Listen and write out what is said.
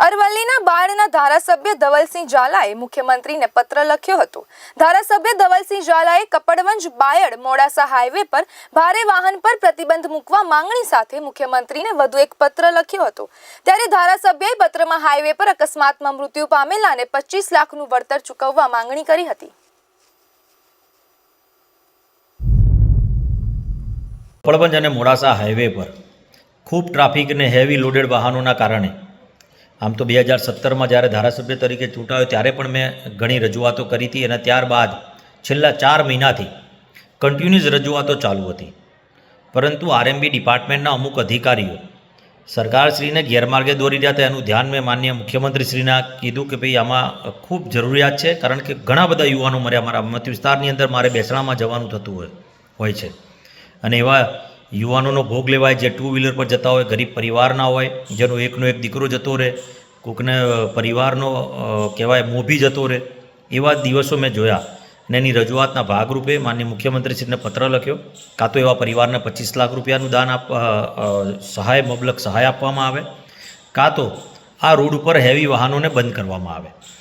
અરવલ્લીના બાળના ધારાસભ્ય ધવલસિંહ ઝાલાએ મુખ્યમંત્રીને પત્ર લખ્યો હતો। ધારાસભ્ય ધવલસિંહ ઝાલાએ કપડવંજ બાયડ મોડાસા હાઈવે પર ભારે વાહન પર પ્રતિબંધ મૂકવા માંગણી સાથે મુખ્યમંત્રીને વધુ એક પત્ર લખ્યો હતો। ત્યારે ધારાસભ્યએ પત્રમાં હાઈવે પર અકસ્માતમાં મૃત્યુ પામેલાને 25 લાખનું વળતર ચૂકવવા માંગણી કરી હતી। કપડવંજ અને મોડાસા હાઈવે પર ખૂબ ટ્રાફિક અને હેવી લોડેડ વાહનોના કારણે આમ તો 2017માં જ્યારે ધારાસભ્ય તરીકે ચૂંટાયો ત્યારે પણ મેં ઘણી રજૂઆતો કરી હતી અને ત્યારબાદ છેલ્લા 4 મહિનાથી કન્ટિન્યુઅસ રજૂઆતો ચાલુ હતી, પરંતુ આરએમબી ડિપાર્ટમેન્ટના અમુક અધિકારીઓ સરકારશ્રીને ગેરમાર્ગે દોરી રહ્યા હતા। એનું ધ્યાન મેં માનનીય મુખ્યમંત્રીશ્રીને કીધું કે ભાઈ આમાં ખૂબ જરૂરિયાત છે, કારણ કે ઘણા બધા યુવાનો મર્યા। મારા મત વિસ્તારની અંદર મારે બેસણામાં જવાનું થતું હોય છે અને એવા યુવાનોનો ભોગ લેવાય જે 2 વ્હીલર પર જતા હોય, ગરીબ પરિવારના હોય, જેનો એકનો એક દીકરો જતો રહે, કોઈકને પરિવારનો કહેવાય મોભી જતો રહે, એવા દિવસો મેં જોયા અને એની રજૂઆતના ભાગરૂપે માનનીય મુખ્યમંત્રીશ્રીને પત્ર લખ્યો। કાં તો એવા પરિવારને 25 લાખ રૂપિયાનું દાન સહાય મબલક સહાય આપવામાં આવે, કાં તો આ રોડ ઉપર હેવી વાહનોને બંધ કરવામાં આવે।